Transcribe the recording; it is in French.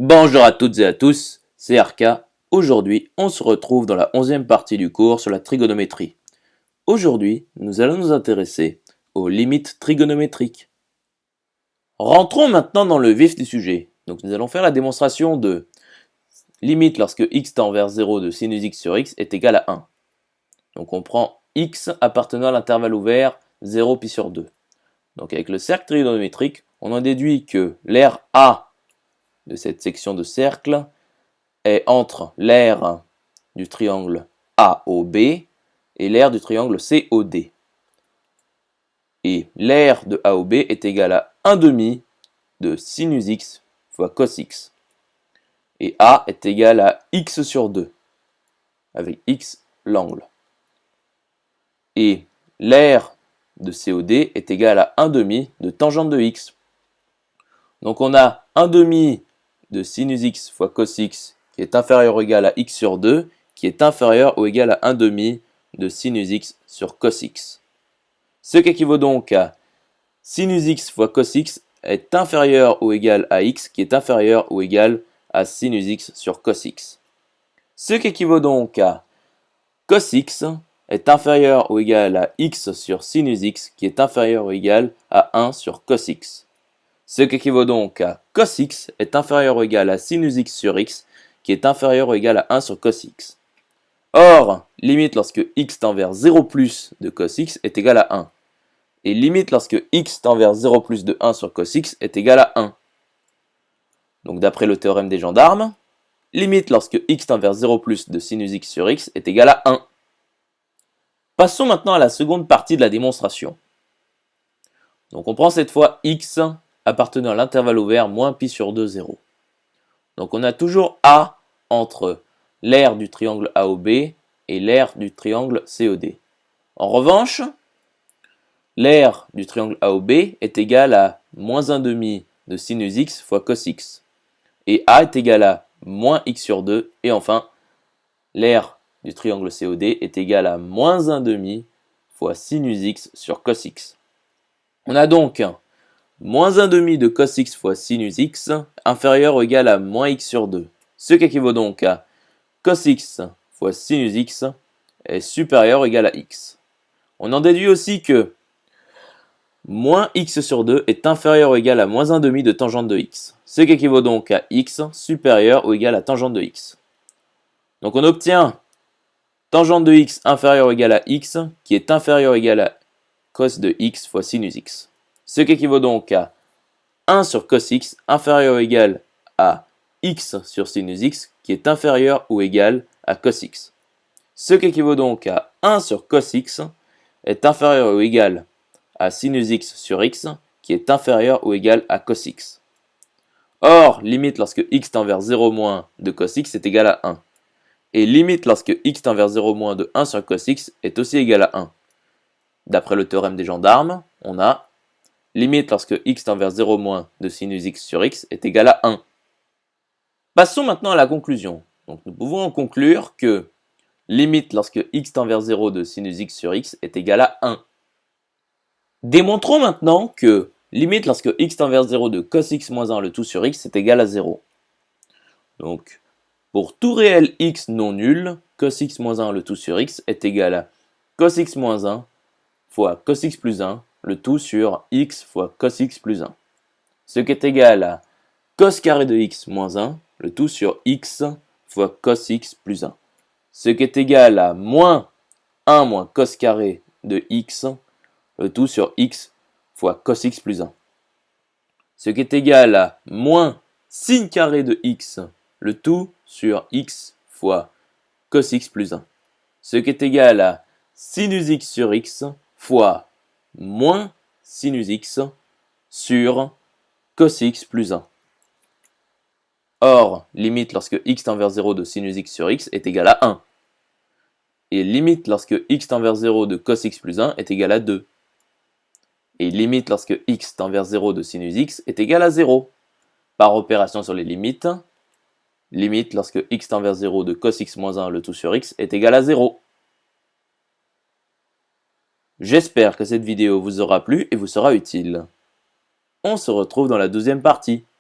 Bonjour à toutes et à tous, c'est Arca. Aujourd'hui, on se retrouve dans la 11e partie du cours sur la trigonométrie. Aujourd'hui, nous allons nous intéresser aux limites trigonométriques. Rentrons maintenant dans le vif du sujet. Donc nous allons faire la démonstration de limite lorsque x tend vers 0 de sinus x sur x est égal à 1. Donc on prend x appartenant à l'intervalle ouvert 0 pi sur 2. Donc avec le cercle trigonométrique, on en déduit que l'aire A de cette section de cercle est entre l'aire du triangle AOB et l'aire du triangle COD. Et l'aire de AOB est égale à 1 demi de sinus x fois cos x. Et A est égal à x sur 2, avec x l'angle. Et l'aire de COD est égale à 1 demi de tangente de x. Donc on a 1 demi de sinus x fois cos x qui est inférieur ou égal à x sur 2, qui est inférieur ou égal à 1 demi de sinus x sur cos x. Ce qui équivaut donc à sinus x fois cos x est inférieur ou égal à x, qui est inférieur ou égal à sinus x sur cos x. Ce qui équivaut donc à cos x est inférieur ou égal à x sur sinus x, qui est inférieur ou égal à 1 sur cos x. Ce qui équivaut donc à cos x est inférieur ou égal à sinus x sur x, qui est inférieur ou égal à 1 sur cos x. Or, limite lorsque x tend vers 0 plus de cos x est égal à 1. Et limite lorsque x tend vers 0 plus de 1 sur cos x est égal à 1. Donc d'après le théorème des gendarmes, limite lorsque x tend vers 0 plus de sinus x sur x est égal à 1. Passons maintenant à la seconde partie de la démonstration. Donc on prend cette fois x appartenant à l'intervalle ouvert moins pi sur 2, 0. Donc on a toujours A entre l'aire du triangle AOB et l'aire du triangle COD. En revanche, l'aire du triangle AOB est égale à moins 1 demi de sinus x fois cos x. Et A est égal à moins x sur 2. Et enfin, l'aire du triangle COD est égale à moins 1 demi fois sinus x sur cos x. On a donc moins 1 demi de cos x fois sinus x inférieur ou égal à moins x sur 2. Ce qui équivaut donc à cos x fois sinus x est supérieur ou égal à x. On en déduit aussi que moins x sur 2 est inférieur ou égal à moins 1 demi de tangente de x. Ce qui équivaut donc à x supérieur ou égal à tangente de x. Donc on obtient tangente de x inférieur ou égal à x qui est inférieur ou égal à cos de x fois sinus x. Ce qui équivaut donc à 1 sur cos x inférieur ou égal à x sur sinus x qui est inférieur ou égal à cos x. Ce qui équivaut donc à 1 sur cos x est inférieur ou égal à sinus x sur x qui est inférieur ou égal à cos x. Or, limite lorsque x tend vers 0 moins de cos x est égal à 1. Et limite lorsque x tend vers 0 moins de 1 sur cos x est aussi égal à 1. D'après le théorème des gendarmes, on a limite lorsque x tend vers 0 moins de sinus x sur x est égal à 1. Passons maintenant à la conclusion. Donc nous pouvons en conclure que limite lorsque x tend vers 0 de sinus x sur x est égal à 1. Démontrons maintenant que limite lorsque x tend vers 0 de cos x moins 1 le tout sur x est égal à 0. Donc, pour tout réel x non nul, cos x moins 1 le tout sur x est égal à cos x moins 1 fois cos x plus 1 le tout sur x fois cos x plus 1. Ce qui est égal à cos carré de x moins 1 le tout sur x fois cos x plus 1. Ce qui est égal à moins 1 moins cos carré de x le tout sur x fois cos x plus 1. Ce qui est égal à moins sin carré de x, le tout sur x fois cos x plus 1. Ce qui est égal à sinus x sur x fois moins sinus x sur cos x plus 1. Or, limite lorsque x tend vers 0 de sinus x sur x est égal à 1. Et limite lorsque x tend vers 0 de cos x plus 1 est égal à 2. Et limite lorsque x tend vers 0 de sinus x est égal à 0. Par opération sur les limites, limite lorsque x tend vers 0 de cos x moins 1 le tout sur x est égal à 0. J'espère que cette vidéo vous aura plu et vous sera utile. On se retrouve dans la deuxième partie.